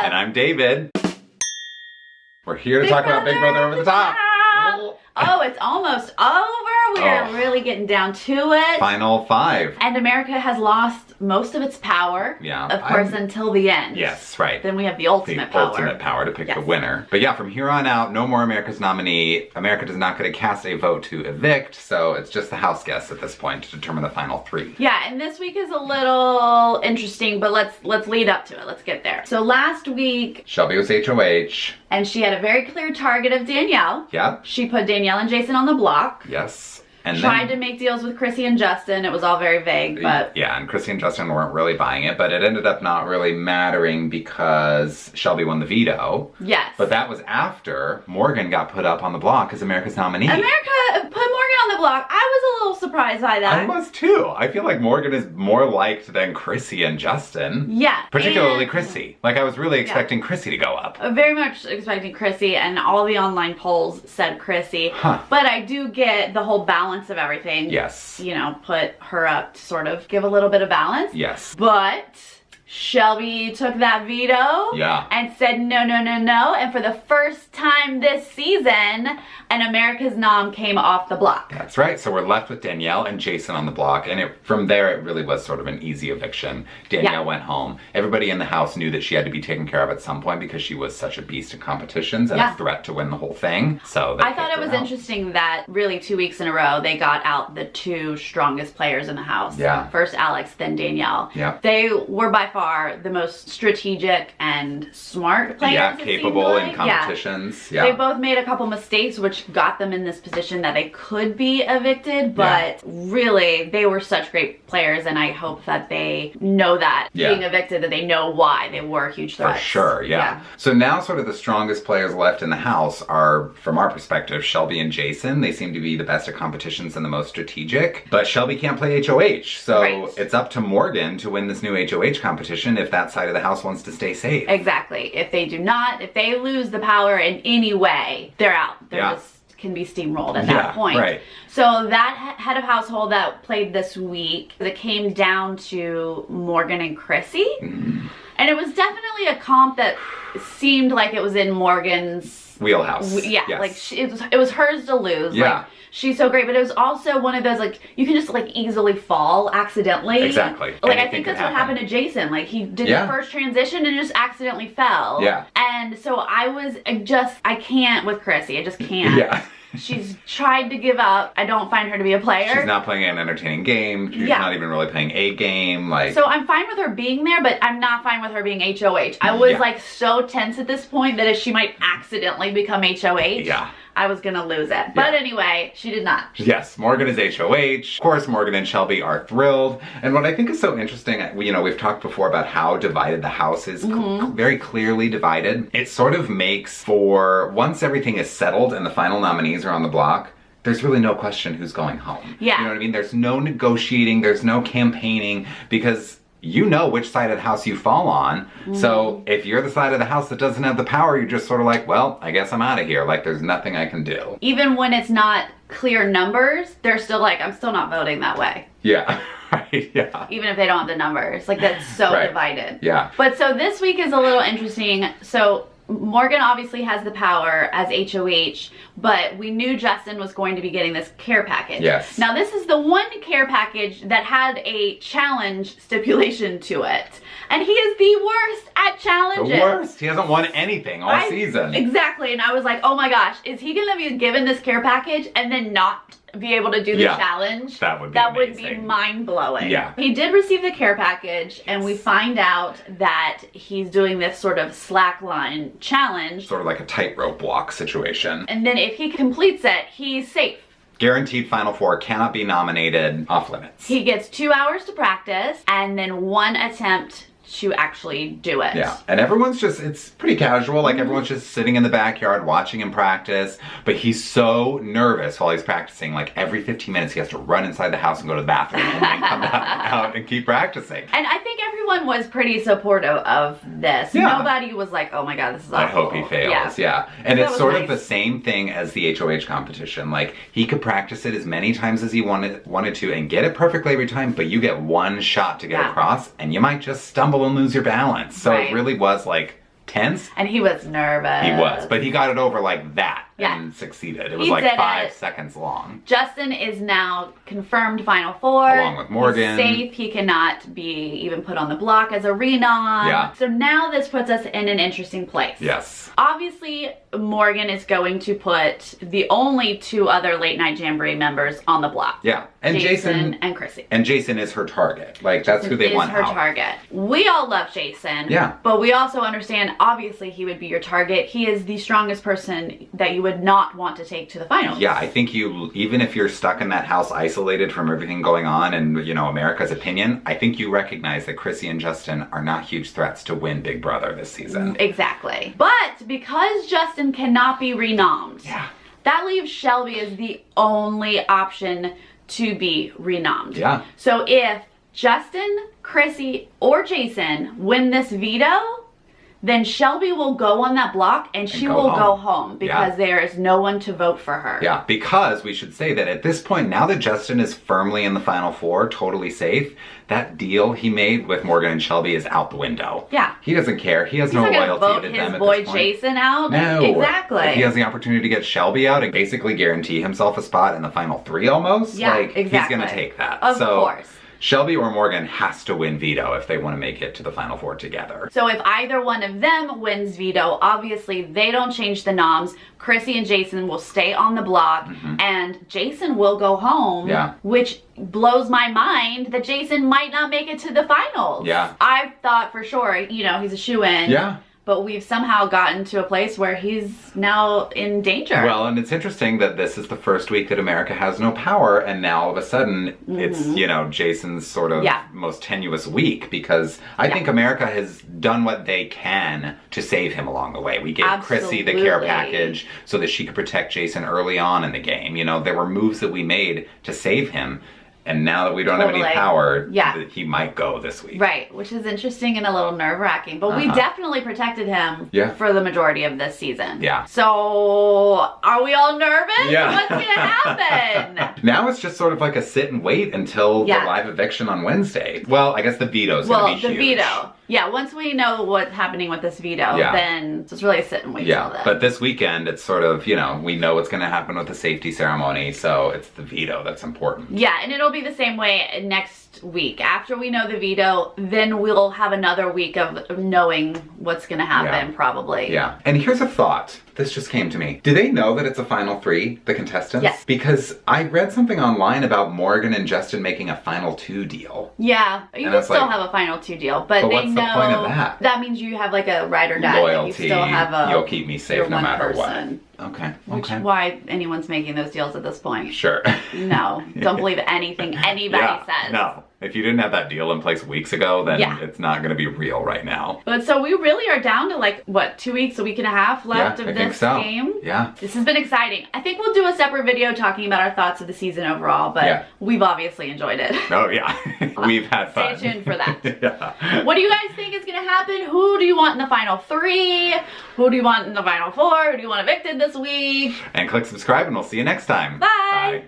And I'm David. We're here to talk about Big Brother Over the Top. Oh, it's almost over. We're really getting down to it. Final 5. And America has lost most of its power. Yeah. Of course, until the end. Yes, right. Then we have the ultimate power. Ultimate power to pick the winner. But yeah, from here on out, no more America's nominee. America does not get to cast a vote to evict, so it's just the house guests at this point to determine the final 3. Yeah, and this week is a little interesting, but let's lead up to it. Let's get there. So last week, Shelby was HOH. And she had a very clear target of Danielle. Yep. She put Danielle and Jason on the block. Yes. And tried to make deals with Chrissy and Justin. It was all very vague, but... Yeah, and Chrissy and Justin weren't really buying it, but it ended up not really mattering because Shelby won the veto. Yes. But that was after Morgan got put up on the block as America's nominee. America put Morgan on the block. I was a little surprised by that. I was too. I feel like Morgan is more liked than Chrissy and Justin. Yeah. Particularly Chrissy. Like I was really expecting Chrissy to go up. Very much expecting Chrissy, and all the online polls said Chrissy. Huh. But I do get the whole balance of everything. Yes. You know, put her up to sort of give a little bit of balance. Yes. But Shelby took that veto and said no, no, no, no. And for the first time this season, an America's nom came off the block. That's right. So we're left with Danielle and Jason on the block. And from there, it really was sort of an easy eviction. Danielle went home. Everybody in the house knew that she had to be taken care of at some point because she was such a beast in competitions and a threat to win the whole thing. So I thought it was interesting that really 2 weeks in a row, they got out the 2 strongest players in the house. Yeah. First Alex, then Danielle. Yeah. They were by far the most strategic and smart players. Yeah, capable in competitions. Yeah. They both made a couple mistakes, which got them in this position that they could be evicted, but really, they were such great players, and I hope that they know that being evicted, that they know why they were huge threats. For sure, yeah. So now sort of the strongest players left in the house are, from our perspective, Shelby and Jason. They seem to be the best at competitions and the most strategic, but Shelby can't play HOH, so it's up to Morgan to win this new HOH competition if that side of the house wants to stay safe. Exactly. If they do not, if they lose the power in any way, they're out. They're just can be steamrolled at that point. Right. So that head of household that played this week, it came down to Morgan and Chrissy. And it was definitely a comp that seemed like it was in Morgan's wheelhouse. Yeah, like it was hers to lose. Yeah. Like, she's so great, but it was also one of those, like, you can just, like, easily fall accidentally. Exactly. Like, I think that's what happened to Jason. Like, he did the first transition and just accidentally fell. Yeah. And so I can't with Chrissy. I just can't. Yeah. She's tried to give up. I don't find her to be a player. She's not playing an entertaining game. She's not even really playing a game. Like, so I'm fine with her being there, but I'm not fine with her being HOH. I was like so tense at this point that if she might accidentally become HOH, I was gonna lose it. But anyway, she did not. Yes, Morgan is HOH. Of course, Morgan and Shelby are thrilled. And what I think is so interesting, you know, we've talked before about how divided the house is, very clearly divided. It sort of makes for, once everything is settled and the final nominees are on the block, there's really no question who's going home. Yeah. You know what I mean? There's no negotiating, there's no campaigning, because you know which side of the house you fall on. So if you're the side of the house that doesn't have the power, you're just sort of like, well, I guess I'm out of here. Like, there's nothing I can do. Even when it's not clear numbers, they're still like, I'm still not voting that way. Yeah. Right, yeah. Even if they don't have the numbers. Like, that's so divided. Yeah. But so this week is a little interesting. So Morgan obviously has the power as HOH, but we knew Justin was going to be getting this care package. Yes. Now this is the one care package that had a challenge stipulation to it. And he is the worst at challenges. The worst. He hasn't won anything all season. Exactly. And I was like, oh my gosh, is he going to be given this care package and then not be able to do the challenge? That would be amazing. Would be mind-blowing. Yeah. He did receive the care package, and we find out that he's doing this sort of slackline challenge. Sort of like a tightrope walk situation. And then if he completes it, he's safe. Guaranteed Final Four, cannot be nominated, off limits. He gets 2 hours to practice, and then 1 attempt to actually do it. Yeah, and everyone's just, it's pretty casual, like everyone's just sitting in the backyard watching him practice, but he's so nervous while he's practicing, like every 15 minutes he has to run inside the house and go to the bathroom and then come back out and keep practicing. And I think everyone was pretty supportive of this. Yeah. Nobody was like, oh my god, this is awful. I hope he fails, yeah. And it's sort of the same thing as the HOH competition. Like, he could practice it as many times as he wanted to and get it perfectly every time, but you get one shot to get across and you might just stumble and lose your balance. So it really was like tense. And he was nervous. He was, but he got it over like that. Yeah. And succeeded. It was like 5 seconds long. Justin is now confirmed Final Four. Along with Morgan. He's safe. He cannot be even put on the block as a renom. Yeah. So now this puts us in an interesting place. Yes. Obviously, Morgan is going to put the only 2 other Late Night Jamboree members on the block. Yeah. And Jason and Chrissy. And Jason is her target. Like, that's who they want out. Is her target. We all love Jason. Yeah. But we also understand, obviously, he would be your target. He is the strongest person that you would not want to take to the finals. Yeah, I think you, even if you're stuck in that house isolated from everything going on and, you know, America's opinion, I think you recognize that Chrissy and Justin are not huge threats to win Big Brother this season. Exactly. But because Justin cannot be renommed, yeah, that leaves Shelby as the only option to be renommed. Yeah. So if Justin, Chrissy, or Jason win this veto, then Shelby will go on that block and she will go home because there is no one to vote for her. Yeah, because we should say that at this point, now that Justin is firmly in the Final Four, totally safe, that deal he made with Morgan and Shelby is out the window. Yeah. He doesn't care. He has no loyalty to them at this point. He's not going to vote his boy Jason out? No. Exactly. If he has the opportunity to get Shelby out and basically guarantee himself a spot in the Final 3 almost, exactly. He's going to take that. Of course. Shelby or Morgan has to win veto if they want to make it to the Final Four together. So if either one of them wins veto, obviously they don't change the noms. Chrissy and Jason will stay on the block and Jason will go home, which blows my mind that Jason might not make it to the finals. Yeah. I thought for sure, you know, he's a shoo-in. Yeah. But we've somehow gotten to a place where he's now in danger. Well, and it's interesting that this is the first week that America has no power, and now all of a sudden it's, you know, Jason's sort of most tenuous week, because I think America has done what they can to save him along the way. We gave Chrissy the care package so that she could protect Jason early on in the game. You know, there were moves that we made to save him. And now that we don't have any power, he might go this week. Right, which is interesting and a little nerve-wracking. But we definitely protected him for the majority of this season. Yeah. So, are we all nervous? Yeah. What's going to happen? Now it's just sort of like a sit and wait until the live eviction on Wednesday. Well, I guess the veto's going to be huge. Well, the veto. Yeah, once we know what's happening with this veto, then it's really a sit and wait till then. But this weekend, it's sort of, you know, we know what's going to happen with the safety ceremony, so it's the veto that's important. Yeah, and it'll be the same way next week. After we know the veto, then we'll have another week of knowing what's going to happen, probably. Yeah, and here's a thought. This just came to me. Do they know that it's a Final 3, the contestants? Yes. Because I read something online about Morgan and Justin making a Final 2 deal. Yeah, you can still have a Final 2 deal, but they what's the point of that? That means you have like a ride or die. Loyalty, you still have a, you'll keep me safe no matter person. what. Okay. Which why anyone's making those deals at this point. Sure. No, don't believe anything anybody says. No. If you didn't have that deal in place weeks ago, then it's not going to be real right now. But so we really are down to like, what, 2 weeks, a week and a half left of this game? Yeah. This has been exciting. I think we'll do a separate video talking about our thoughts of the season overall, but we've obviously enjoyed it. Oh, yeah. We've had fun. Stay tuned for that. What do you guys think is going to happen? Who do you want in the Final 3? Who do you want in the Final 4? Who do you want evicted this week? And click subscribe and we'll see you next time. Bye.